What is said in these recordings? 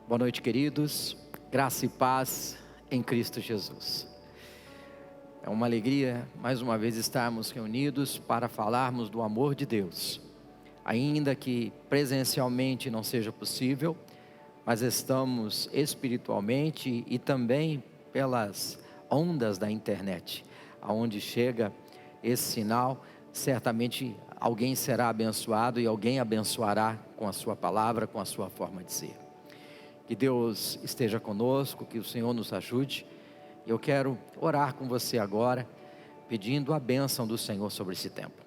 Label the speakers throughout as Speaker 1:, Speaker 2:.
Speaker 1: Boa noite, queridos. Graça e paz em Cristo Jesus. É uma alegria, mais uma vez, estarmos reunidos para falarmos do amor de Deus. Ainda que presencialmente não seja possível, mas estamos espiritualmente e também pelas ondas da internet, aonde chega esse sinal, certamente alguém será abençoado e alguém abençoará com a sua palavra, com a sua forma de ser. Que Deus esteja conosco, que o Senhor nos ajude. Eu quero orar com você agora, pedindo a bênção do Senhor sobre esse tempo.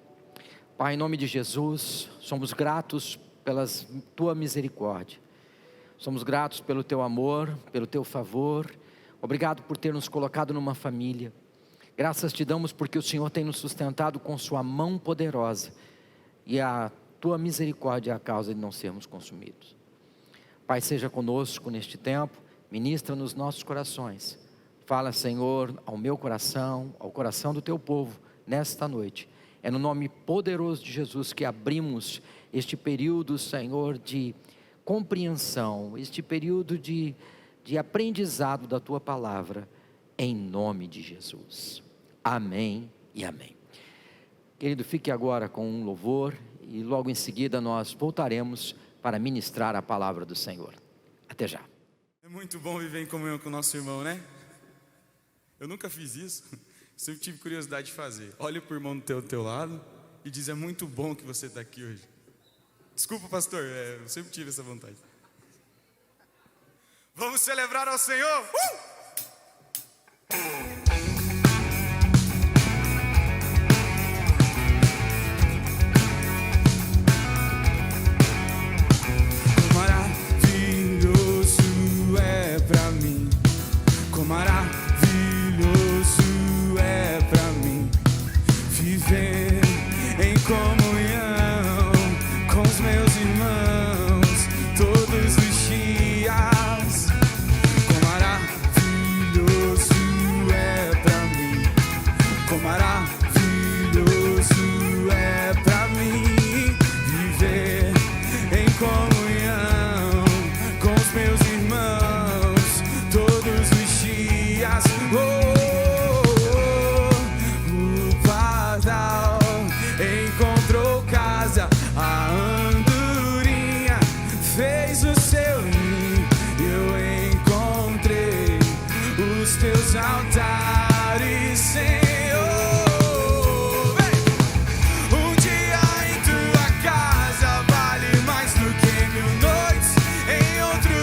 Speaker 1: Pai, em nome de Jesus, somos gratos pela Tua misericórdia. Somos gratos pelo Teu amor, pelo Teu favor. Obrigado por ter nos colocado numa família. Graças te damos porque o Senhor tem nos sustentado com Sua mão poderosa. E a Tua misericórdia é a causa de não sermos consumidos. Pai, seja conosco neste tempo, ministra nos nossos corações. Fala, Senhor, ao meu coração, ao coração do Teu povo, nesta noite. É no nome poderoso de Jesus que abrimos este período, Senhor, de compreensão, este período de aprendizado da Tua palavra, em nome de Jesus. Amém e amém. Querido, fique agora com um louvor e logo em seguida nós voltaremos para ministrar a palavra do Senhor. Até já.
Speaker 2: É muito bom viver em comunhão com o nosso irmão, né? Eu nunca fiz isso, sempre tive curiosidade de fazer. Olha para o irmão do teu lado e diz: é muito bom que você está aqui hoje. Desculpa, pastor, eu sempre tive essa vontade. Vamos celebrar ao Senhor!
Speaker 3: Maravilhoso é pra mim viver em comunhão com os meus irmãos todos os dias. Quão maravilhoso é pra mim, quão maravilhoso é pra mim viver em comunhão com os meus irmãos todos os dias. O pardal encontrou casa, a andorinha fez o seu ninho. Eu encontrei os teus altares, Senhor. Um dia em tua casa vale mais do que 1000 noites em outro lugar.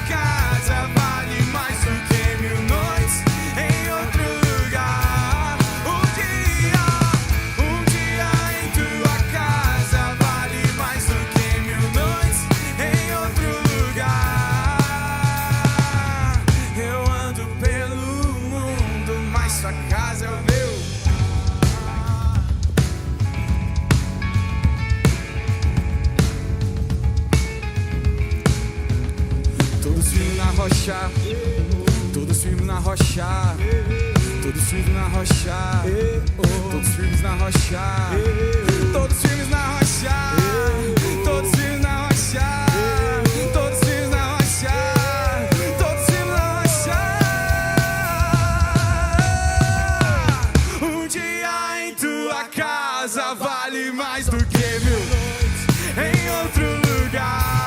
Speaker 3: Casa na rocha, todos firmes na rocha, todos firmes na rocha, todos firmes na rocha, todos firmes na rocha, todos firmes na rocha, todos firmes na rocha, todos firmes na rocha. Um dia em tua casa vale mais do que 1000 noites em outro lugar.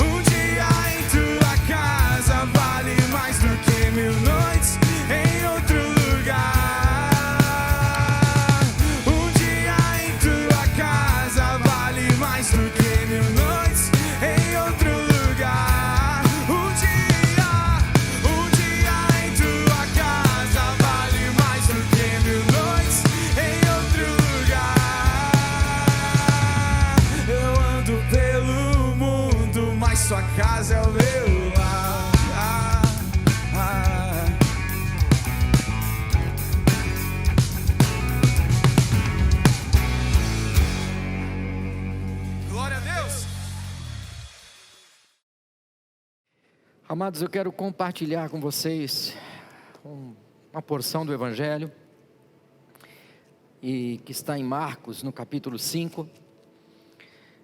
Speaker 3: Um dia em tua casa vale mais do que 1000 noites em outro lugar. Um dia em tua casa vale mais do que 1000 noites em outro lugar. Um dia em tua casa vale mais do que 1000 noites em outro lugar. Eu ando pelo mundo, mas sua casa é o meu lar. Glória a Deus.
Speaker 1: Amados, eu quero compartilhar com vocês uma porção do Evangelho, e que está em Marcos, no capítulo 5,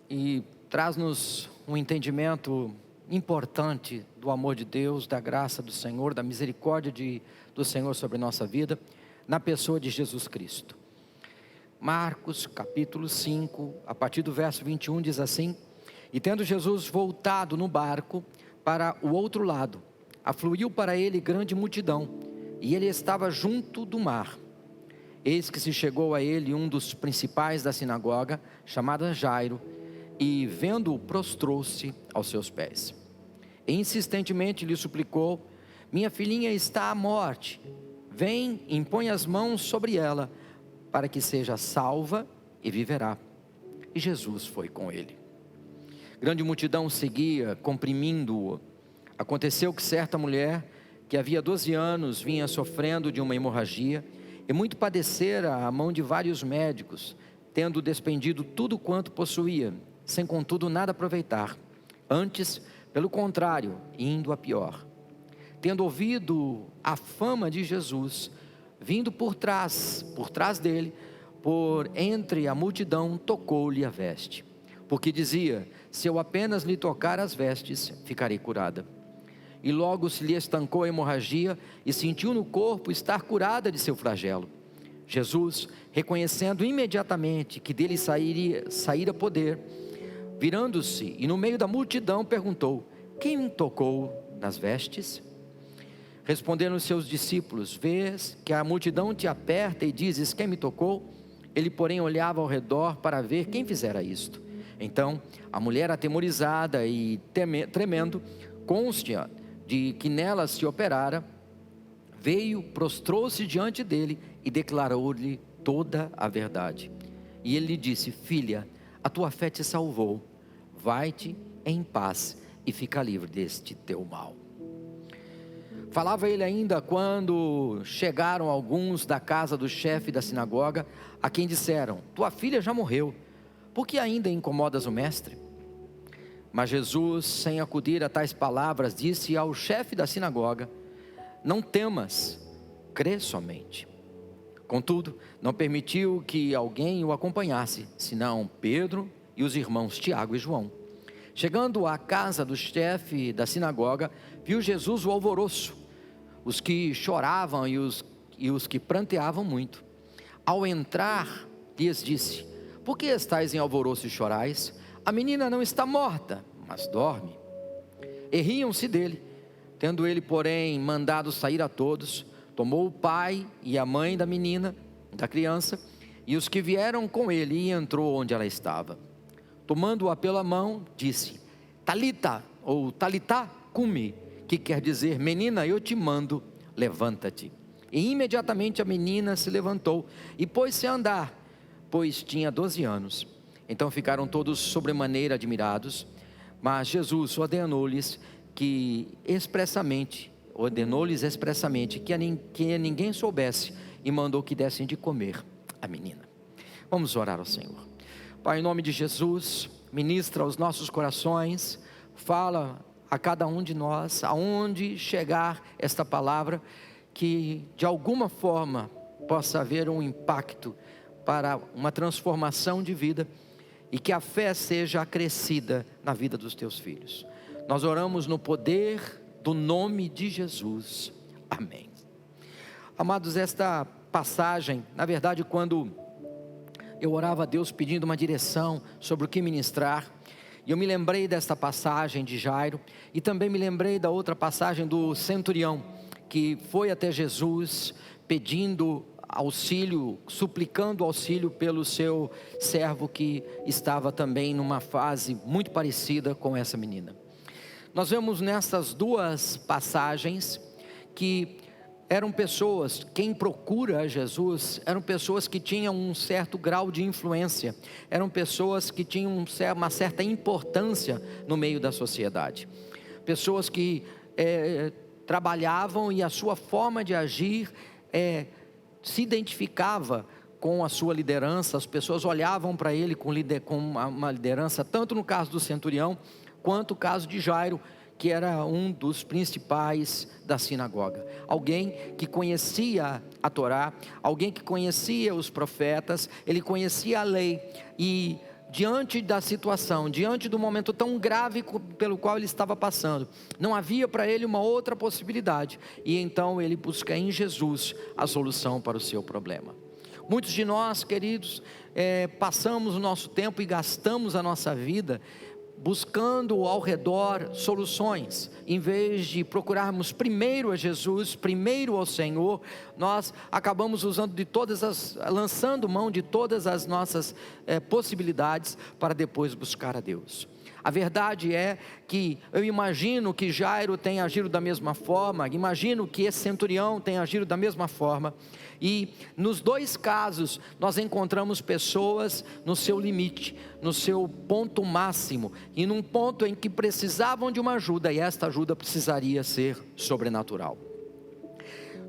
Speaker 1: e traz-nos um entendimento importante do amor de Deus, da graça do Senhor, da misericórdia do Senhor sobre a nossa vida, na pessoa de Jesus Cristo. Marcos capítulo 5, a partir do verso 21 diz assim: E tendo Jesus voltado no barco para o outro lado, afluiu para ele grande multidão, e ele estava junto do mar. Eis que se chegou a ele um dos principais da sinagoga, chamado Jairo, e vendo-o prostrou-se aos seus pés. E insistentemente lhe suplicou: Minha filhinha está à morte, vem, impõe as mãos sobre ela, para que seja salva e viverá. E Jesus foi com ele. Grande multidão seguia, comprimindo-o. Aconteceu que certa mulher, que havia 12 anos, vinha sofrendo de uma hemorragia, e muito padecera à mão de vários médicos, tendo despendido tudo quanto possuía, sem contudo nada aproveitar. Antes, pelo contrário, indo a pior. Tendo ouvido a fama de Jesus, vindo por trás dele, por entre a multidão, tocou-lhe a veste, porque dizia: se eu apenas lhe tocar as vestes, ficarei curada. E logo se lhe estancou a hemorragia, e sentiu no corpo estar curada de seu flagelo. Jesus, reconhecendo imediatamente que dele saíra poder, virando-se e no meio da multidão perguntou: quem me tocou nas vestes? Responderam os seus discípulos: vês que a multidão te aperta e dizes: quem me tocou? Ele porém olhava ao redor para ver quem fizera isto. Então a mulher, atemorizada e tremendo, cônscia de que nela se operara, veio, prostrou-se diante dele e declarou-lhe toda a verdade. E ele lhe disse: filha, a tua fé te salvou, vai-te em paz e fica livre deste teu mal. Falava ele ainda quando chegaram alguns da casa do chefe da sinagoga, a quem disseram: tua filha já morreu, por que ainda incomodas o mestre? Mas Jesus, sem acudir a tais palavras, disse ao chefe da sinagoga: não temas, crê somente. Contudo, não permitiu que alguém o acompanhasse, senão Pedro e os irmãos Tiago e João. Chegando à casa do chefe da sinagoga, viu Jesus o alvoroço, os que choravam e os que pranteavam muito. Ao entrar, lhes disse: por que estáis em alvoroço e chorais? A menina não está morta, mas dorme. E riam-se dele. Tendo ele, porém, mandado sair a todos, tomou o pai e a mãe da menina, da criança, e os que vieram com ele, e entrou onde ela estava. Tomando-a pela mão, disse: Talita, ou Talitá, cumi, que quer dizer: menina, eu te mando, levanta-te. E imediatamente a menina se levantou e pôs-se a andar, pois tinha 12 anos. Então ficaram todos sobremaneira admirados, mas Jesus ordenou-lhes expressamente que ninguém soubesse, e mandou que dessem de comer a menina. Vamos orar ao Senhor. Pai, em nome de Jesus, ministra aos nossos corações, fala a cada um de nós, aonde chegar esta palavra, que de alguma forma possa haver um impacto para uma transformação de vida, e que a fé seja acrescida na vida dos teus filhos. Nós oramos no poder do nome de Jesus, amém. Amados, esta passagem, na verdade, quando eu orava a Deus pedindo uma direção sobre o que ministrar, e eu me lembrei desta passagem de Jairo, e também me lembrei da outra passagem do centurião, que foi até Jesus pedindo auxílio, suplicando auxílio pelo seu servo, que estava também numa fase muito parecida com essa menina. Nós vemos nessas duas passagens que eram pessoas, quem procura Jesus, eram pessoas que tinham um certo grau de influência, eram pessoas que tinham uma certa importância no meio da sociedade, pessoas que trabalhavam, e a sua forma de agir se identificava com a sua liderança. As pessoas olhavam para ele com uma liderança, tanto no caso do centurião, quanto o caso de Jairo, que era um dos principais da sinagoga, alguém que conhecia a Torá, alguém que conhecia os profetas, ele conhecia a lei, e diante da situação, diante do momento tão grave pelo qual ele estava passando, não havia para ele uma outra possibilidade, e então ele busca em Jesus a solução para o seu problema. Muitos de nós, queridos, passamos o nosso tempo e gastamos a nossa vida buscando ao redor soluções, em vez de procurarmos primeiro a Jesus, primeiro ao Senhor. Nós acabamos lançando mão de todas as nossas possibilidades para depois buscar a Deus. A verdade é que eu imagino que Jairo tenha agido da mesma forma, imagino que esse centurião tenha agido da mesma forma, e nos dois casos nós encontramos pessoas no seu limite, no seu ponto máximo, e num ponto em que precisavam de uma ajuda, e esta ajuda precisaria ser sobrenatural.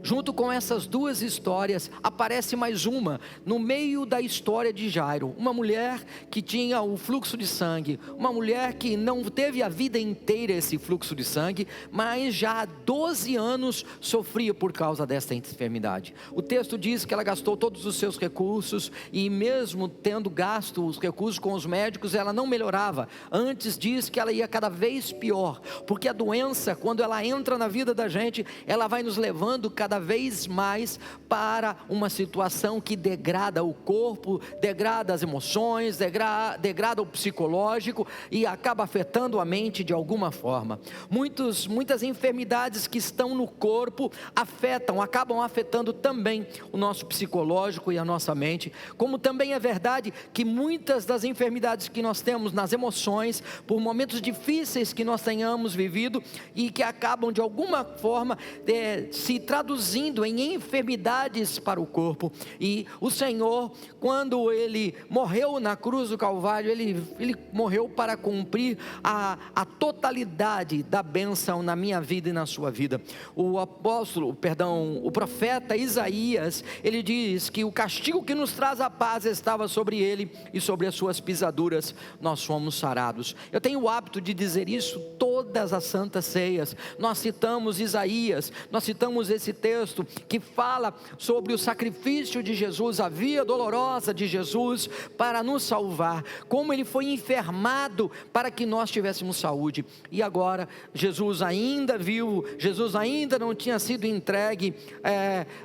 Speaker 1: Junto com essas duas histórias, aparece mais uma, no meio da história de Jairo, uma mulher que tinha o fluxo de sangue, uma mulher que não teve a vida inteira esse fluxo de sangue, mas já há 12 anos sofria por causa desta enfermidade. O texto diz que ela gastou todos os seus recursos, e mesmo tendo gasto os recursos com os médicos, ela não melhorava. Antes diz que ela ia cada vez pior, porque a doença, quando ela entra na vida da gente, ela vai nos levando cada vez mais para uma situação que degrada o corpo, degrada as emoções, degrada o psicológico, e acaba afetando a mente de alguma forma. Muitas enfermidades que estão no corpo acabam afetando também o nosso psicológico e a nossa mente, como também é verdade que muitas das enfermidades que nós temos nas emoções, por momentos difíceis que nós tenhamos vivido, e que acabam de alguma forma se traduzindo em enfermidades para o corpo. E o Senhor, quando ele morreu na cruz do Calvário, ele morreu para cumprir a totalidade da bênção na minha vida e na sua vida. O profeta Isaías, ele diz que o castigo que nos traz a paz estava sobre ele, e sobre as suas pisaduras nós fomos sarados. Eu tenho o hábito de dizer isso todas as santas ceias. Nós citamos Isaías, nós citamos esse texto que fala sobre o sacrifício de Jesus, a via dolorosa de Jesus para nos salvar, como ele foi enfermado para que nós tivéssemos saúde. E agora Jesus ainda vivo, Jesus ainda não tinha sido entregue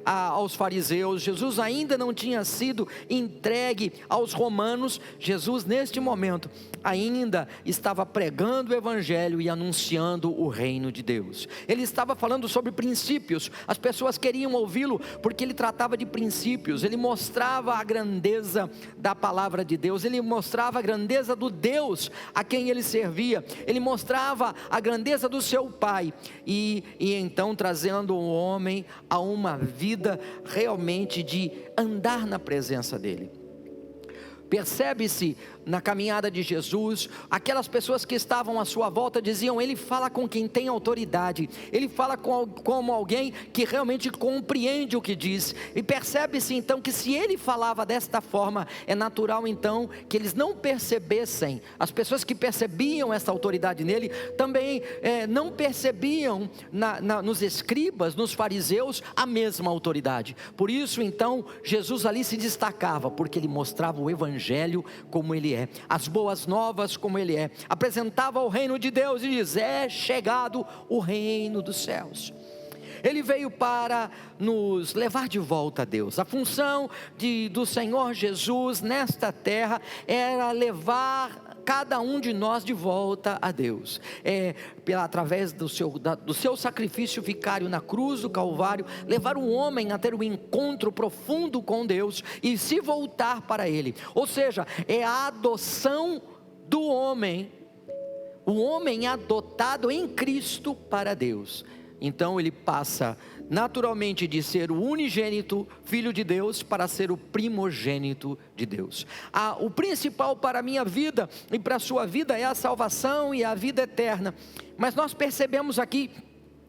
Speaker 1: aos fariseus, Jesus ainda não tinha sido entregue aos romanos. Jesus neste momento ainda estava pregando o evangelho e anunciando o reino de Deus. Ele estava falando sobre princípios. As pessoas queriam ouvi-lo porque ele tratava de princípios, ele mostrava a grandeza da palavra de Deus, ele mostrava a grandeza do Deus a quem ele servia, ele mostrava a grandeza do seu Pai, e então trazendo o homem a uma vida realmente de andar na presença dele. Percebe-se na caminhada de Jesus, aquelas pessoas que estavam à sua volta diziam: ele fala com quem tem autoridade, ele fala como alguém que realmente compreende o que diz. E percebe-se então que se ele falava desta forma, é natural então que eles não percebessem, as pessoas que percebiam essa autoridade nele, também não percebiam nos escribas, nos fariseus, a mesma autoridade. Por isso então Jesus ali se destacava, porque ele mostrava o evangelho como ele é, as boas novas como ele é, apresentava o reino de Deus e diz: é chegado o reino dos céus. Ele veio para nos levar de volta a Deus. A função do Senhor Jesus nesta terra era levar cada um de nós de volta a Deus, através do seu sacrifício vicário na cruz do Calvário, levar o homem a ter um encontro profundo com Deus e se voltar para Ele. Ou seja, é a adoção do homem, o homem adotado em Cristo para Deus. Então ele passa naturalmente de ser o unigênito filho de Deus para ser o primogênito de Deus. O principal para a minha vida e para a sua vida é a salvação e a vida eterna. Mas nós percebemos aqui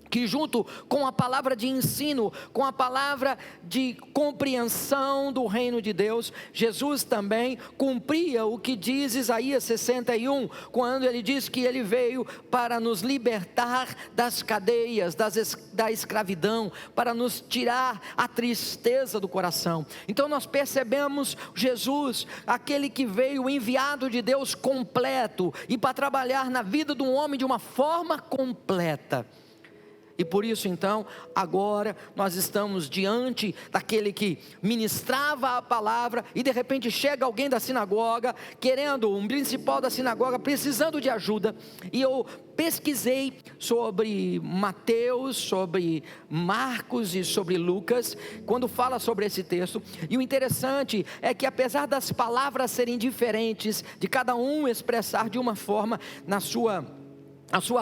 Speaker 1: que junto com a palavra de ensino, com a palavra de compreensão do reino de Deus, Jesus também cumpria o que diz Isaías 61, quando ele diz que ele veio para nos libertar das cadeias, da escravidão, para nos tirar a tristeza do coração. Então nós percebemos Jesus, aquele que veio enviado de Deus completo, e para trabalhar na vida de um homem de uma forma completa. E por isso então, agora nós estamos diante daquele que ministrava a palavra, e de repente chega alguém da sinagoga, querendo, um principal da sinagoga, precisando de ajuda. E eu pesquisei sobre Mateus, sobre Marcos e sobre Lucas, quando fala sobre esse texto. E o interessante é que, apesar das palavras serem diferentes, de cada um expressar de uma forma, na sua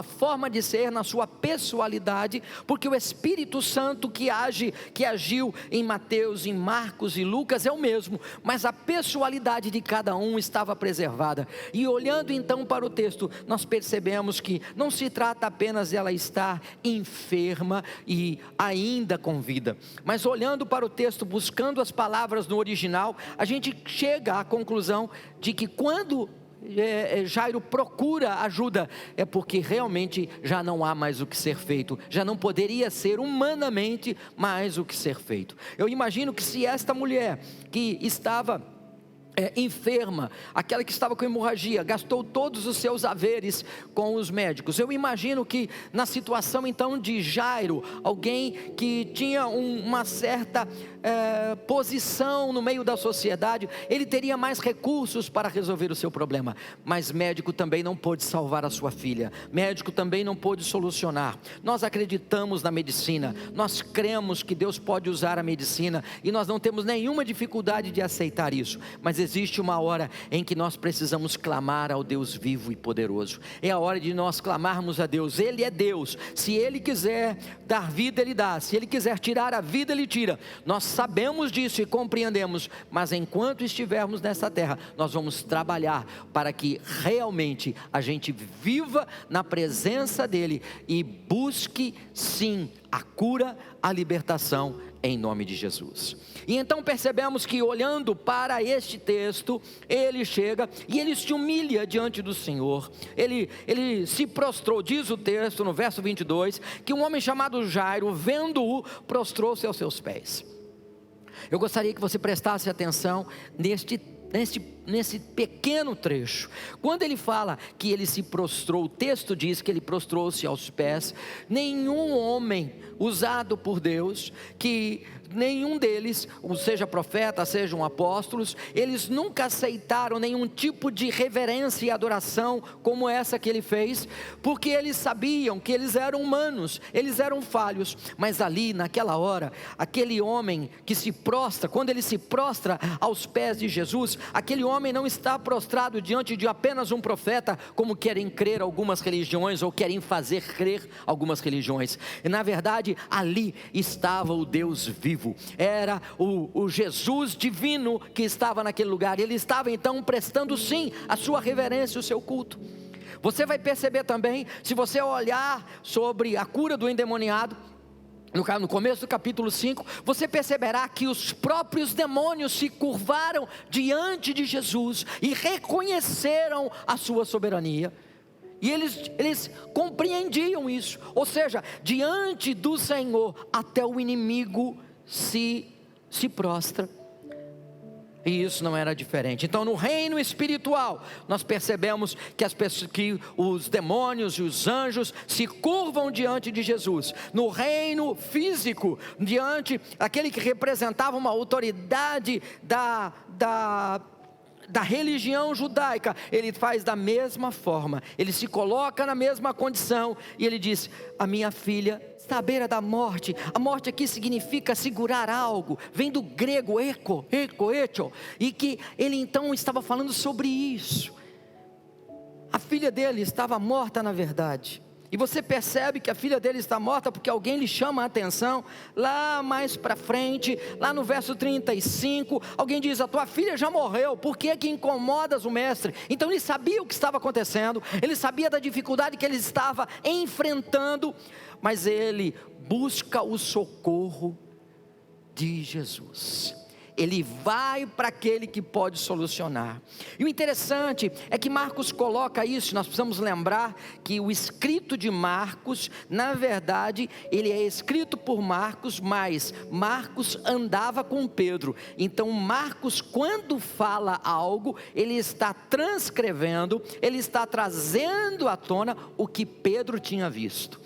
Speaker 1: forma de ser, na sua pessoalidade, porque o Espírito Santo que agiu em Mateus, em Marcos e Lucas é o mesmo, mas a pessoalidade de cada um estava preservada. E olhando então para o texto, nós percebemos que não se trata apenas de ela estar enferma e ainda com vida, mas olhando para o texto, buscando as palavras no original, a gente chega à conclusão de que quando Jairo procura ajuda, é porque realmente já não há mais o que ser feito, já não poderia ser humanamente mais o que ser feito. Eu imagino que se esta mulher que estava enferma, aquela que estava com hemorragia, gastou todos os seus haveres com os médicos, eu imagino que na situação então de Jairo, alguém que tinha uma certa posição no meio da sociedade, ele teria mais recursos para resolver o seu problema, mas médico também não pôde salvar a sua filha, médico também não pôde solucionar. Nós acreditamos na medicina, nós cremos que Deus pode usar a medicina, e nós não temos nenhuma dificuldade de aceitar isso, mas existe uma hora em que nós precisamos clamar ao Deus vivo e poderoso. É a hora de nós clamarmos a Deus. Ele é Deus, se Ele quiser dar vida, Ele dá, se Ele quiser tirar a vida, Ele tira. Nós sabemos disso e compreendemos, mas enquanto estivermos nessa terra, nós vamos trabalhar para que realmente a gente viva na presença dEle e busque sim a cura, a libertação em nome de Jesus. E então percebemos que, olhando para este texto, ele chega e ele se humilha diante do Senhor. Ele se prostrou, diz o texto no verso 22, que um homem chamado Jairo, vendo-o, prostrou-se aos seus pés. Eu gostaria que você prestasse atenção nesse pequeno trecho. Quando ele fala que ele se prostrou, o texto diz que ele prostrou-se aos pés. Nenhum homem usado por Deus, que nenhum deles, seja profeta, sejam apóstolos, eles nunca aceitaram nenhum tipo de reverência e adoração como essa que ele fez, porque eles sabiam que eles eram humanos, eles eram falhos. Mas ali naquela hora, aquele homem que se prostra, quando ele se prostra aos pés de Jesus, aquele homem homem não está prostrado diante de apenas um profeta, como querem crer algumas religiões, ou querem fazer crer algumas religiões. E na verdade, ali estava o Deus vivo, era o Jesus divino que estava naquele lugar. Ele estava então prestando sim a sua reverência, o seu culto. Você vai perceber também, se você olhar sobre a cura do endemoniado, no começo do capítulo 5, você perceberá que os próprios demônios se curvaram diante de Jesus e reconheceram a sua soberania. E eles compreendiam isso, ou seja, diante do Senhor até o inimigo se prostra. E isso não era diferente. Então, no reino espiritual, nós percebemos que os demônios e os anjos se curvam diante de Jesus. No reino físico, diante aquele que representava uma autoridade da religião judaica, ele faz da mesma forma. Ele se coloca na mesma condição e ele diz: a minha filha está à beira da morte. A morte aqui significa segurar algo, vem do grego echo, e que ele então estava falando sobre isso. A filha dele estava morta na verdade. E você percebe que a filha dele está morta porque alguém lhe chama a atenção. Lá mais para frente, lá no verso 35, alguém diz: a tua filha já morreu, por que incomodas o mestre? Então ele sabia o que estava acontecendo, ele sabia da dificuldade que ele estava enfrentando, mas ele busca o socorro de Jesus. Ele vai para aquele que pode solucionar. E o interessante é que Marcos coloca isso. Nós precisamos lembrar que o escrito de Marcos, na verdade, ele é escrito por Marcos, mas Marcos andava com Pedro. Então Marcos, quando fala algo, ele está transcrevendo, ele está trazendo à tona o que Pedro tinha visto.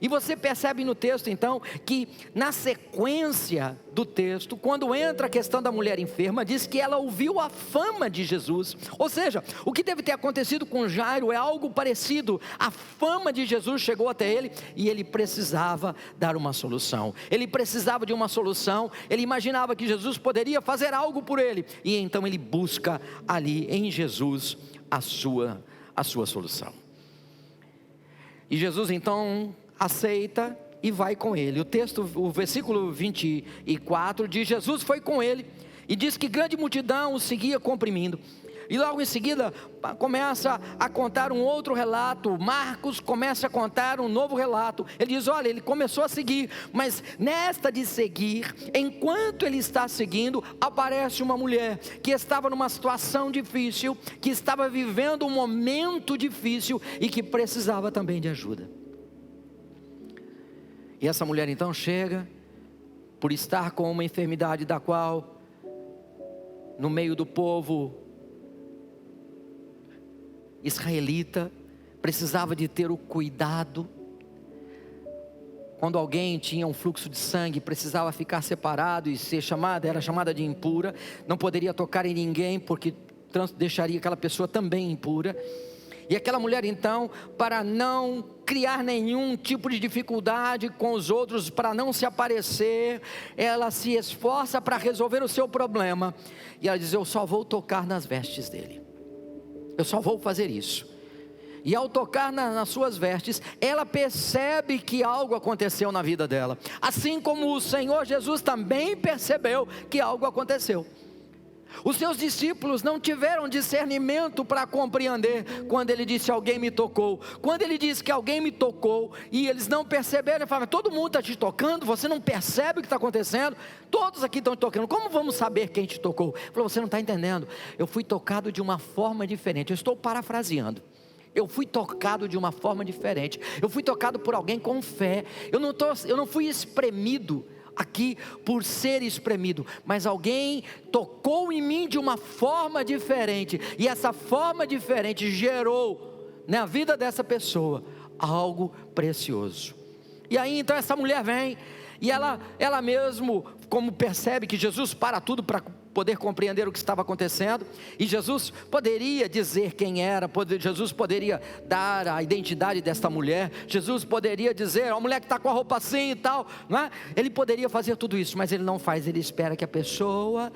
Speaker 1: E você percebe no texto então, que na sequência do texto, quando entra a questão da mulher enferma, diz que ela ouviu a fama de Jesus. Ou seja, o que deve ter acontecido com Jairo é algo parecido. A fama de Jesus chegou até ele e ele precisava dar uma solução. Ele precisava de uma solução, ele imaginava que Jesus poderia fazer algo por ele. E então ele busca ali em Jesus a sua solução. E Jesus então aceita e vai com ele. O versículo 24 diz: Jesus foi com ele e diz que grande multidão o seguia comprimindo. E logo em seguida começa a contar um outro relato. Marcos começa a contar um novo relato. Ele diz: olha, ele começou a seguir, mas nesta de seguir, enquanto ele está seguindo, aparece uma mulher que estava numa situação difícil, que estava vivendo um momento difícil e que precisava também de ajuda. E essa mulher então chega, por estar com uma enfermidade da qual, no meio do povo israelita, precisava de ter o cuidado. Quando alguém tinha um fluxo de sangue, precisava ficar separado e ser era chamada de impura. Não poderia tocar em ninguém, porque deixaria aquela pessoa também impura. E aquela mulher então, para não criar nenhum tipo de dificuldade com os outros, para não se aparecer, ela se esforça para resolver o seu problema. E ela diz: eu só vou tocar nas vestes dele. Eu só vou fazer isso. E ao tocar nas suas vestes, ela percebe que algo aconteceu na vida dela. Assim como o Senhor Jesus também percebeu que algo aconteceu. Os seus discípulos não tiveram discernimento para compreender quando ele disse: alguém me tocou. Quando ele disse que alguém me tocou e eles não perceberam, ele falava: todo mundo está te tocando, você não percebe o que está acontecendo? Todos aqui estão te tocando, como vamos saber quem te tocou? Ele falou: você não está entendendo, eu fui tocado de uma forma diferente. Eu estou parafraseando. Eu fui tocado de uma forma diferente. Eu fui tocado por alguém com fé. Eu não fui espremido aqui por ser espremido, mas alguém tocou em mim de uma forma diferente, e essa forma diferente gerou na vida dessa pessoa algo precioso. E aí então essa mulher vem, e ela mesmo, como percebe que Jesus para tudo para poder compreender o que estava acontecendo, e Jesus poderia dizer quem era, Jesus poderia dar a identidade desta mulher, Jesus poderia dizer: a mulher que está com a roupa assim e tal, não é? Ele poderia fazer tudo isso, mas ele não faz. Ele espera que a pessoa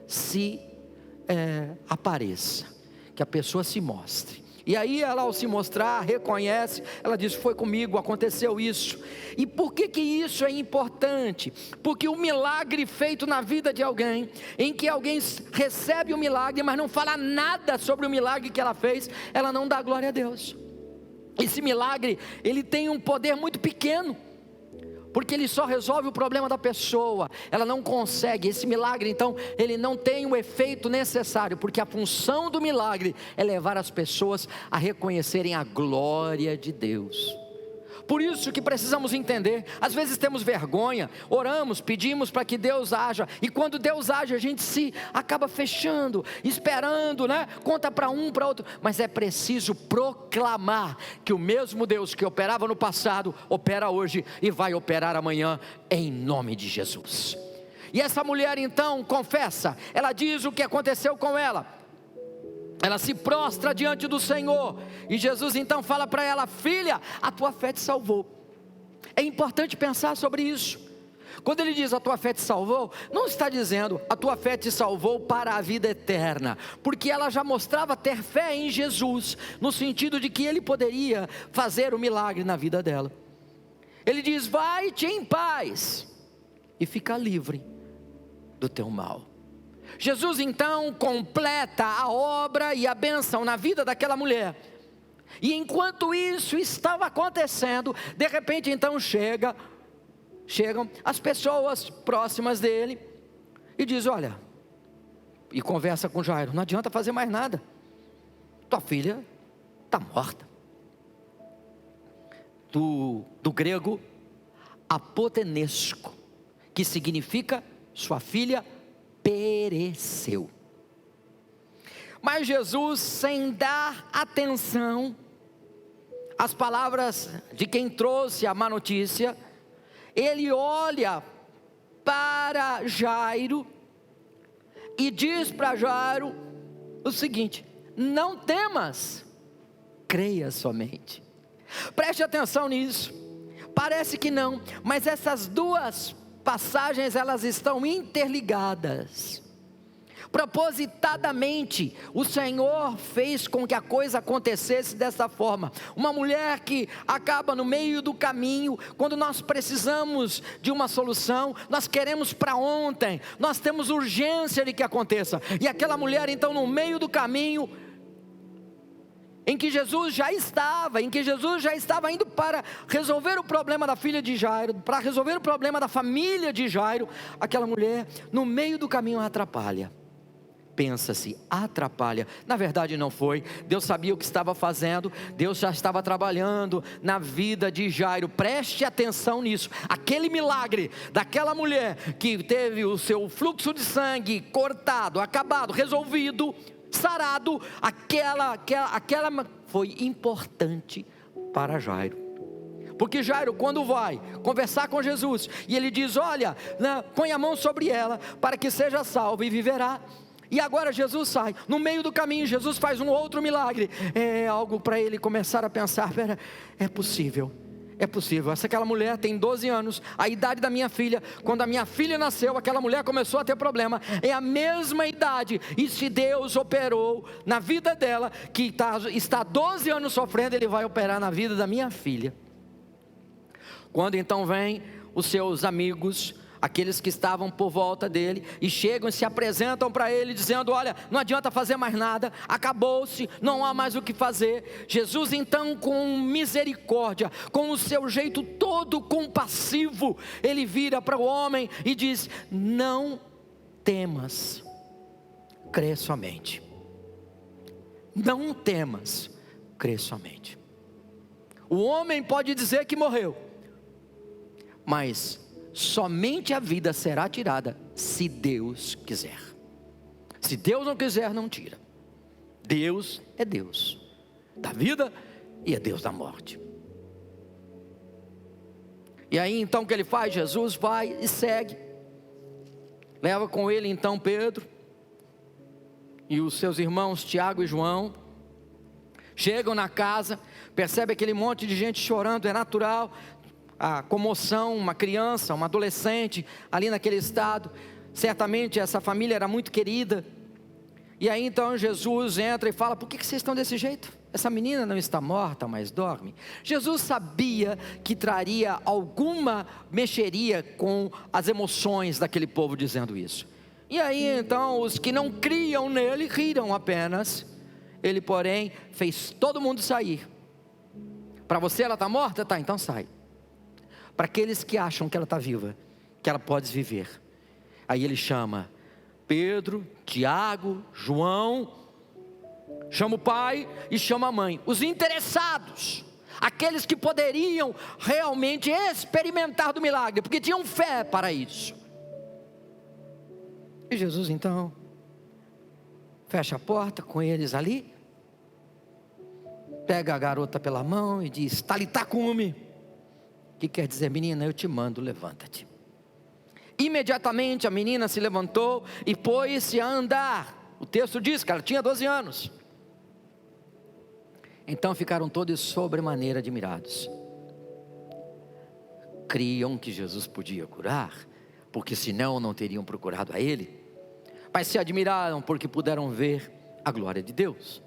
Speaker 1: se apareça, que a pessoa se mostre. E aí ela, ao se mostrar, reconhece, ela diz: foi comigo, aconteceu isso. E por que isso é importante? Porque o milagre feito na vida de alguém, em que alguém recebe o milagre, mas não fala nada sobre o milagre que ela fez, ela não dá glória a Deus. Esse milagre, ele tem um poder muito pequeno, porque ele só resolve o problema da pessoa. Ela não consegue, esse milagre então, ele não tem o efeito necessário, porque a função do milagre é levar as pessoas a reconhecerem a glória de Deus. Por isso que precisamos entender, às vezes temos vergonha, oramos, pedimos para que Deus haja, e quando Deus age a gente se acaba fechando, esperando, né? Conta para um, para outro, mas é preciso proclamar que o mesmo Deus que operava no passado, opera hoje e vai operar amanhã, em nome de Jesus. E essa mulher então confessa, ela diz o que aconteceu com ela. Ela se prostra diante do Senhor, e Jesus então fala para ela: filha, a tua fé te salvou. É importante pensar sobre isso. Quando ele diz a tua fé te salvou, não está dizendo a tua fé te salvou para a vida eterna, porque ela já mostrava ter fé em Jesus, no sentido de que ele poderia fazer o milagre na vida dela. Ele diz: vai-te em paz e fica livre do teu mal. Jesus então completa a obra e a bênção na vida daquela mulher. E enquanto isso estava acontecendo, de repente então chegam as pessoas próximas dele e diz: olha, e conversa com Jairo, não adianta fazer mais nada, tua filha está morta. Do grego apotenesco, que significa sua filha pereceu. Mas Jesus, sem dar atenção às palavras de quem trouxe a má notícia, ele olha para Jairo e diz para Jairo o seguinte: não temas, creia somente. Preste atenção nisso. Parece que não, mas essas duas passagens, elas estão interligadas. Propositadamente, o Senhor fez com que a coisa acontecesse dessa forma. Uma mulher que acaba no meio do caminho, quando nós precisamos de uma solução, nós queremos para ontem, nós temos urgência de que aconteça. E aquela mulher então, no meio do caminho, em que Jesus já estava indo para resolver o problema da filha de Jairo, para resolver o problema da família de Jairo, aquela mulher no meio do caminho atrapalha. Pensa-se, atrapalha, na verdade não foi, Deus sabia o que estava fazendo, Deus já estava trabalhando na vida de Jairo. Preste atenção nisso, aquele milagre daquela mulher que teve o seu fluxo de sangue cortado, acabado, resolvido, sarado, aquela foi importante para Jairo. Porque Jairo, quando vai conversar com Jesus, e ele diz: olha, põe a mão sobre ela, para que seja salva e viverá. E agora Jesus sai, no meio do caminho Jesus faz um outro milagre. É algo para ele começar a pensar: é possível. Aquela mulher tem 12 anos, a idade da minha filha. Quando a minha filha nasceu, aquela mulher começou a ter problema. É a mesma idade, e se Deus operou na vida dela, que está 12 anos sofrendo, Ele vai operar na vida da minha filha. Quando então vem os seus amigos, aqueles que estavam por volta dele, e chegam e se apresentam para ele dizendo: olha, não adianta fazer mais nada, acabou-se, não há mais o que fazer. Jesus então, com misericórdia, com o seu jeito todo compassivo, ele vira para o homem e diz: não temas, crê somente. Não temas, crê somente. O homem pode dizer que morreu, mas somente a vida será tirada se Deus quiser. Se Deus não quiser, não tira. Deus é Deus da vida e é Deus da morte. E aí então o que ele faz? Jesus vai e segue, leva com ele então Pedro e os seus irmãos Tiago e João. Chegam na casa, percebe aquele monte de gente chorando, é natural, a comoção, uma criança, uma adolescente ali naquele estado. Certamente essa família era muito querida. E aí então Jesus entra e fala: por que vocês estão desse jeito? Essa menina não está morta, mas dorme. Jesus sabia que traria mexeria com as emoções daquele povo dizendo isso. E aí então os que não criam nele riram apenas. Ele, porém, fez todo mundo sair. Para você ela está morta? Tá, então sai. Para aqueles que acham que ela está viva, que ela pode viver. Aí ele chama Pedro, Tiago, João, chama o pai e chama a mãe. Os interessados, aqueles que poderiam realmente experimentar do milagre, porque tinham fé para isso. E Jesus então fecha a porta com eles ali, pega a garota pela mão e diz: Talitá cumi, que quer dizer: menina, eu te mando, levanta-te. Imediatamente a menina se levantou e pôs-se a andar. O texto diz que ela tinha 12 anos. Então ficaram todos sobremaneira admirados. Criam que Jesus podia curar, porque senão não teriam procurado a ele. Mas se admiraram porque puderam ver a glória de Deus.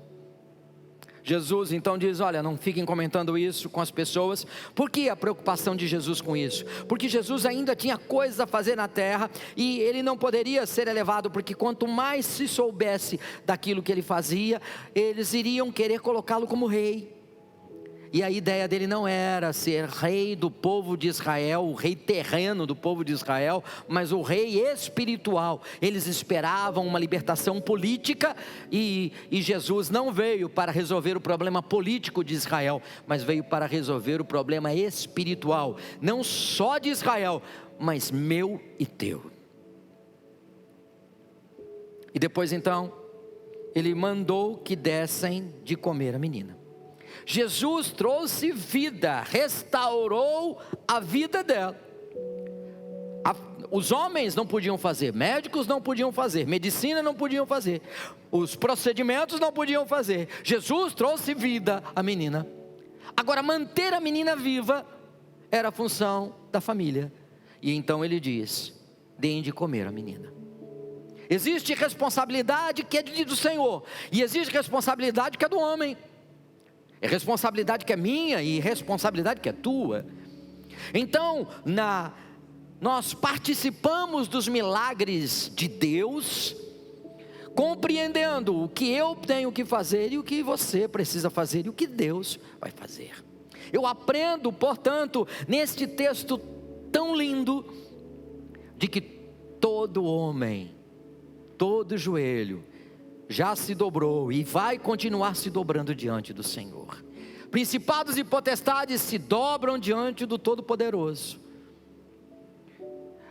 Speaker 1: Jesus então diz: olha, não fiquem comentando isso com as pessoas. Por que a preocupação de Jesus com isso? Porque Jesus ainda tinha coisas a fazer na terra, e ele não poderia ser elevado, porque quanto mais se soubesse daquilo que ele fazia, eles iriam querer colocá-lo como rei. E a ideia dele não era ser rei do povo de Israel, o rei terreno do povo de Israel, mas o rei espiritual. Eles esperavam uma libertação política, e Jesus não veio para resolver o problema político de Israel, mas veio para resolver o problema espiritual, não só de Israel, mas meu e teu. E depois então, ele mandou que dessem de comer a menina. Jesus trouxe vida, restaurou a vida dela. Os homens não podiam fazer, médicos não podiam fazer, medicina não podiam fazer, os procedimentos não podiam fazer. Jesus trouxe vida à menina. Agora, manter a menina viva era a função da família. E então ele diz: deem de comer a menina. Existe responsabilidade que é do Senhor, e existe responsabilidade que é do homem. É responsabilidade que é minha e responsabilidade que é tua. Então, nós participamos dos milagres de Deus, compreendendo o que eu tenho que fazer e o que você precisa fazer e o que Deus vai fazer. Eu aprendo, portanto, neste texto tão lindo, de que todo homem, todo joelho já se dobrou e vai continuar se dobrando diante do Senhor. Principados e potestades se dobram diante do Todo-Poderoso.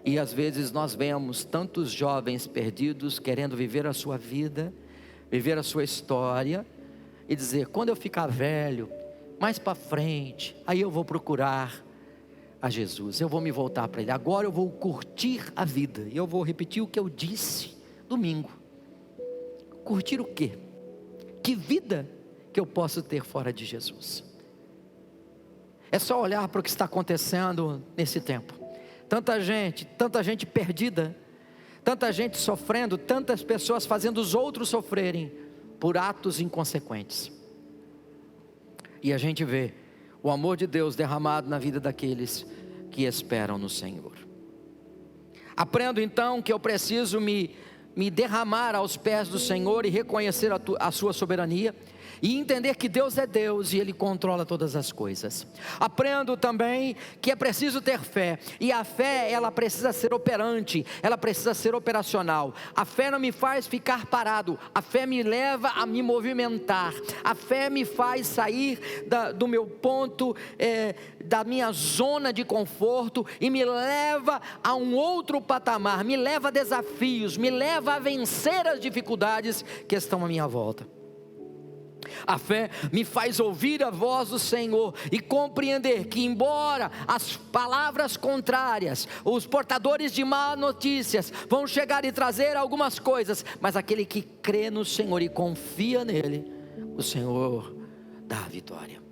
Speaker 1: E às vezes nós vemos tantos jovens perdidos querendo viver a sua vida, viver a sua história, e dizer: quando eu ficar velho, mais para frente, aí eu vou procurar a Jesus, eu vou me voltar para Ele, agora eu vou curtir a vida. E eu vou repetir o que eu disse domingo. Curtir o quê? Que vida que eu posso ter fora de Jesus? É só olhar para o que está acontecendo nesse tempo. Tanta gente perdida, tanta gente sofrendo, tantas pessoas fazendo os outros sofrerem por atos inconsequentes. E a gente vê o amor de Deus derramado na vida daqueles que esperam no Senhor. Aprendo então que eu preciso me derramar aos pés do Senhor e reconhecer a sua soberania, e entender que Deus é Deus e Ele controla todas as coisas. Aprendo também que é preciso ter fé, e a fé, ela precisa ser operante, ela precisa ser operacional. A fé não me faz ficar parado, a fé me leva a me movimentar, a fé me faz sair do meu ponto, da minha zona de conforto, e me leva a um outro patamar, me leva a desafios, me leva a vencer as dificuldades que estão à minha volta. A fé me faz ouvir a voz do Senhor e compreender que, embora as palavras contrárias, os portadores de má notícias vão chegar e trazer algumas coisas, mas aquele que crê no Senhor e confia nele, o Senhor dá a vitória.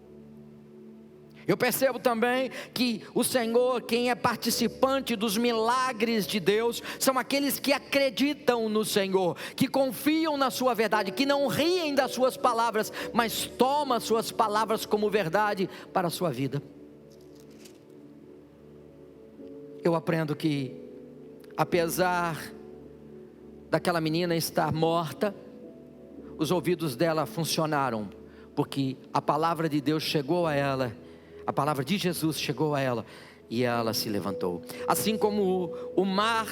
Speaker 1: Eu percebo também que o Senhor, quem é participante dos milagres de Deus, são aqueles que acreditam no Senhor, que confiam na sua verdade, que não riem das suas palavras, mas tomam as suas palavras como verdade para a sua vida. Eu aprendo que, apesar daquela menina estar morta, os ouvidos dela funcionaram, porque a palavra de Deus chegou a ela, a palavra de Jesus chegou a ela, e ela se levantou. Assim como o mar,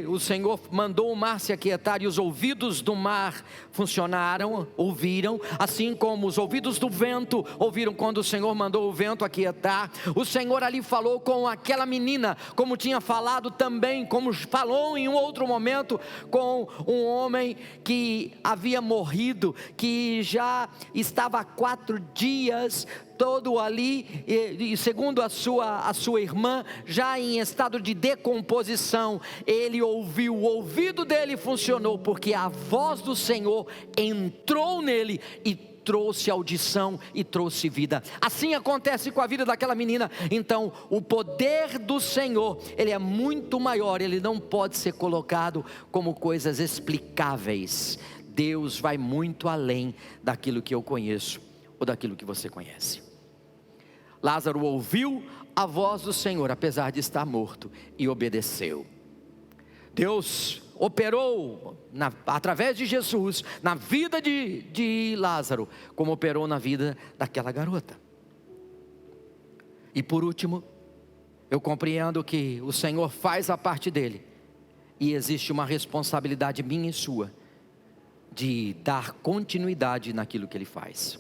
Speaker 1: o Senhor mandou o mar se aquietar, e os ouvidos do mar funcionaram, ouviram, assim como os ouvidos do vento ouviram quando o Senhor mandou o vento aquietar. O Senhor ali falou com aquela menina, como tinha falado também, como falou em um outro momento com um homem que havia morrido, que já estava há 4 dias todo ali, e segundo a sua irmã, já em estado de decomposição. Ele ouviu, o ouvido dele funcionou, porque a voz do Senhor entrou nele e trouxe audição e trouxe vida. Assim acontece com a vida daquela menina. Então o poder do Senhor, ele é muito maior, ele não pode ser colocado como coisas explicáveis. Deus vai muito além daquilo que eu conheço ou daquilo que você conhece. Lázaro ouviu a voz do Senhor, apesar de estar morto, e obedeceu. Deus operou através de Jesus na vida de Lázaro, como operou na vida daquela garota. E por último, eu compreendo que o Senhor faz a parte dele, e existe uma responsabilidade minha e sua, de dar continuidade naquilo que ele faz.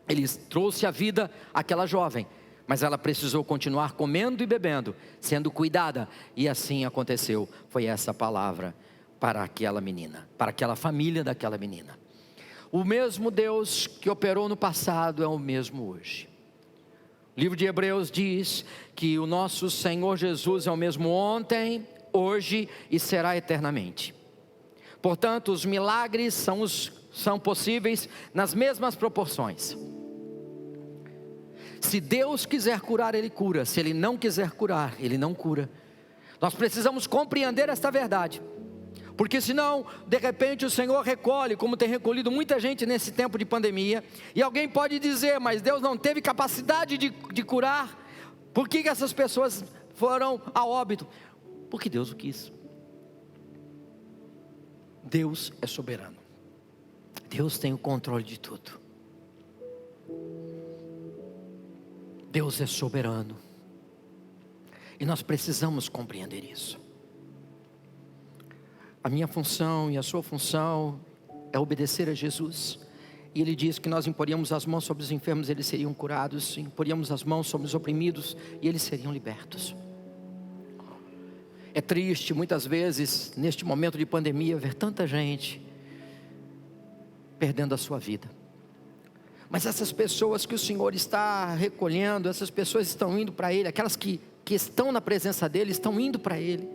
Speaker 1: Ele trouxe a vida àquela jovem, mas ela precisou continuar comendo e bebendo, sendo cuidada, e assim aconteceu. Foi essa palavra para aquela menina, para aquela família daquela menina. O mesmo Deus que operou no passado é o mesmo hoje. O livro de Hebreus diz que o nosso Senhor Jesus é o mesmo ontem, hoje e será eternamente. Portanto, os milagres são possíveis nas mesmas proporções. Se Deus quiser curar, Ele cura. Se Ele não quiser curar, Ele não cura. Nós precisamos compreender esta verdade, porque senão, de repente o Senhor recolhe, como tem recolhido muita gente nesse tempo de pandemia, e alguém pode dizer, mas Deus não teve capacidade de curar. Por que essas pessoas foram a óbito? Porque Deus o quis. Deus é soberano. Deus tem o controle de tudo. Deus é soberano, e nós precisamos compreender isso. A minha função e a sua função é obedecer a Jesus, e Ele diz que nós imporíamos as mãos sobre os enfermos, eles seriam curados, imporíamos as mãos sobre os oprimidos, e eles seriam libertos. É triste muitas vezes, neste momento de pandemia, ver tanta gente perdendo a sua vida. Mas essas pessoas que o Senhor está recolhendo, essas pessoas estão indo para Ele, aquelas que estão na presença dEle, estão indo para Ele.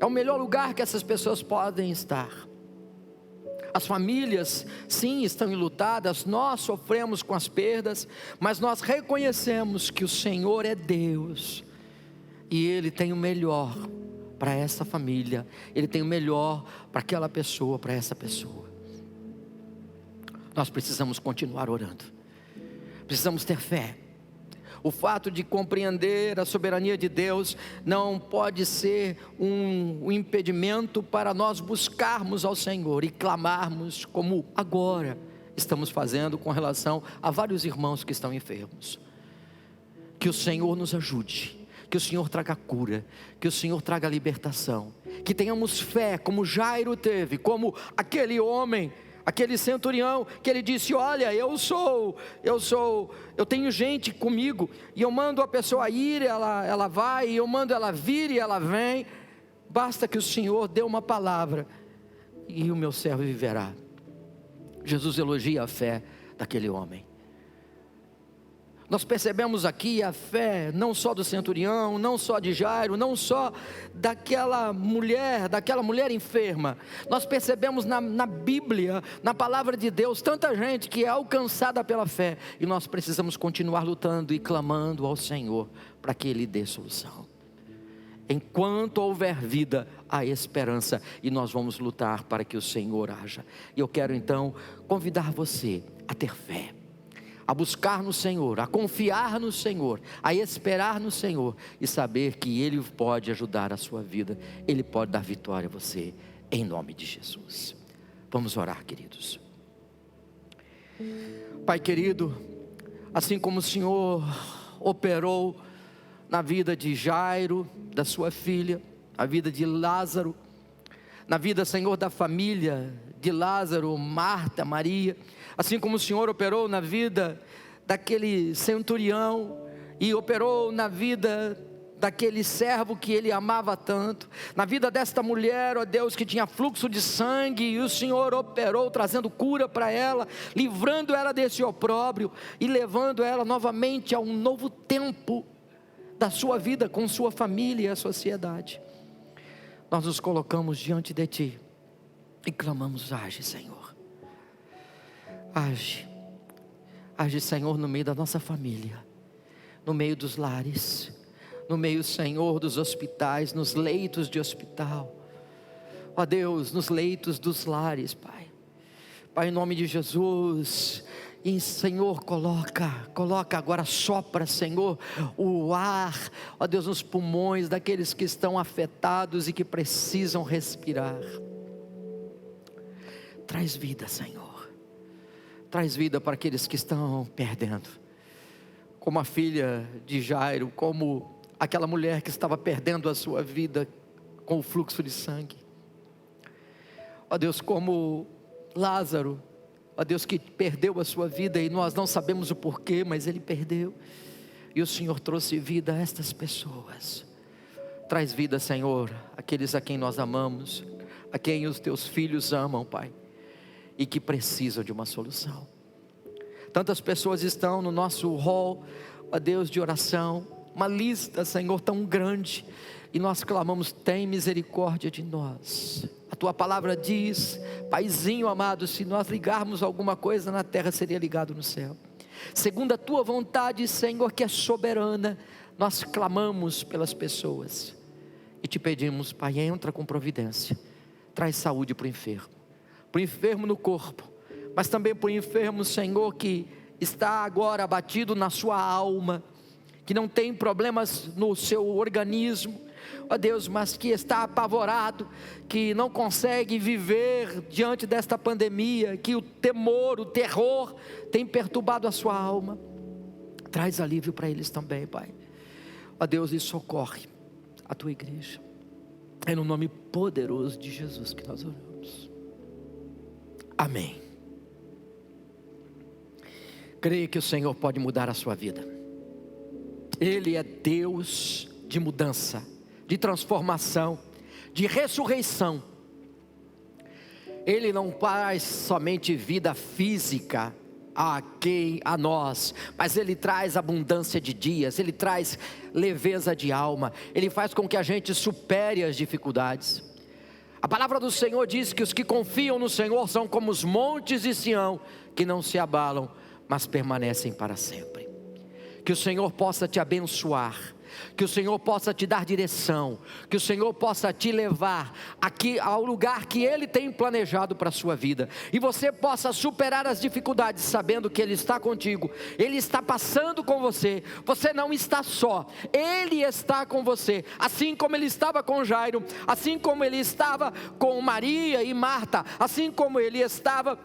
Speaker 1: É o melhor lugar que essas pessoas podem estar. As famílias, sim, estão enlutadas, nós sofremos com as perdas, mas nós reconhecemos que o Senhor é Deus, e Ele tem o melhor para essa família, Ele tem o melhor para aquela pessoa, para essa pessoa. Nós precisamos continuar orando, precisamos ter fé. O fato de compreender a soberania de Deus não pode ser um impedimento para nós buscarmos ao Senhor e clamarmos, como agora estamos fazendo com relação a vários irmãos que estão enfermos. Que o Senhor nos ajude, que o Senhor traga cura, que o Senhor traga libertação, que tenhamos fé como Jairo teve, como aquele homem, aquele centurião, que ele disse, olha, eu tenho gente comigo, e eu mando a pessoa ir, ela vai, e eu mando ela vir e ela vem, basta que o Senhor dê uma palavra, e o meu servo viverá. Jesus elogia a fé daquele homem. Nós percebemos aqui a fé, não só do centurião, não só de Jairo, não só daquela mulher enferma. Nós percebemos na Bíblia, na palavra de Deus, tanta gente que é alcançada pela fé. E nós precisamos continuar lutando e clamando ao Senhor para que Ele dê solução. Enquanto houver vida, há esperança, e nós vamos lutar para que o Senhor haja. E eu quero então convidar você a ter fé, a buscar no Senhor, a confiar no Senhor, a esperar no Senhor e saber que Ele pode ajudar a sua vida, Ele pode dar vitória a você, em nome de Jesus. Vamos orar, queridos. Pai querido, assim como o Senhor operou na vida de Jairo, da sua filha, na vida de Lázaro, na vida, Senhor, da família de Lázaro, Marta, Maria, assim como o Senhor operou na vida daquele centurião e operou na vida daquele servo que ele amava tanto, na vida desta mulher, ó Deus, que tinha fluxo de sangue, e o Senhor operou, trazendo cura para ela, livrando ela desse opróbrio e levando ela novamente a um novo tempo da sua vida com sua família e a sociedade. Nós nos colocamos diante de Ti e clamamos: age, Senhor, age, Senhor, no meio da nossa família, no meio dos lares, no meio, Senhor, dos hospitais, nos leitos de hospital, ó Deus, nos leitos dos lares, Pai, em nome de Jesus. E Senhor, coloca agora, sopra, Senhor, o ar, ó Deus, nos pulmões daqueles que estão afetados e que precisam respirar. Traz vida, Senhor, traz vida para aqueles que estão perdendo, como a filha de Jairo, como aquela mulher que estava perdendo a sua vida com o fluxo de sangue, ó Deus, como Lázaro, ó Deus, que perdeu a sua vida e nós não sabemos o porquê, mas ele perdeu, e o Senhor trouxe vida a estas pessoas. Traz vida, Senhor, àqueles a quem nós amamos, a quem os teus filhos amam, Pai, e que precisam de uma solução. Tantas pessoas estão no nosso hall, ó Deus, de oração, uma lista, Senhor, tão grande, e nós clamamos: tem misericórdia de nós. A Tua palavra diz, Paizinho amado, se nós ligarmos alguma coisa na terra, seria ligado no céu. Segundo a Tua vontade, Senhor, que é soberana, nós clamamos pelas pessoas e Te pedimos, Pai, entra com providência, traz saúde para o enfermo no corpo, mas também para o enfermo, Senhor, que está agora abatido na sua alma, que não tem problemas no seu organismo, ó Deus, mas que está apavorado, que não consegue viver diante desta pandemia, que o temor, o terror tem perturbado a sua alma. Traz alívio para eles também, Pai, ó Deus, e socorre a Tua igreja. É no nome poderoso de Jesus que nós oramos. Amém. Creia que o Senhor pode mudar a sua vida. Ele é Deus de mudança, de transformação, de ressurreição. Ele não faz somente vida física a nós, mas Ele traz abundância de dias, Ele traz leveza de alma, Ele faz com que a gente supere as dificuldades. A palavra do Senhor diz que os que confiam no Senhor são como os montes de Sião, que não se abalam, mas permanecem para sempre. Que o Senhor possa te abençoar, que o Senhor possa te dar direção, que o Senhor possa te levar aqui ao lugar que Ele tem planejado para a sua vida, e você possa superar as dificuldades, sabendo que Ele está contigo, Ele está passando com você, você não está só, Ele está com você, assim como Ele estava com Jairo, assim como Ele estava com Maria e Marta, assim como Ele estava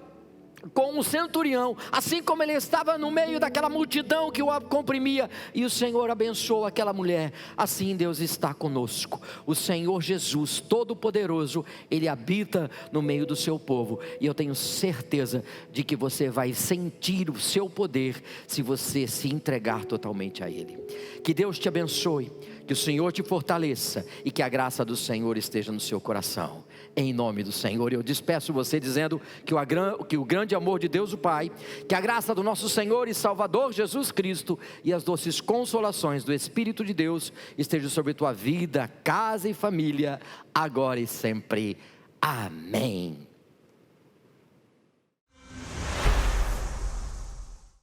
Speaker 1: com o centurião, assim como ele estava no meio daquela multidão que o comprimia, e o Senhor abençoou aquela mulher. Assim Deus está conosco. O Senhor Jesus Todo-Poderoso, Ele habita no meio do seu povo, e eu tenho certeza de que você vai sentir o seu poder, se você se entregar totalmente a Ele. Que Deus te abençoe, que o Senhor te fortaleça, e que a graça do Senhor esteja no seu coração. em nome do Senhor. Eu despeço você dizendo que o grande amor de Deus o Pai, que a graça do nosso Senhor e Salvador Jesus Cristo e as doces consolações do Espírito de Deus estejam sobre tua vida, casa e família, agora e sempre. Amém.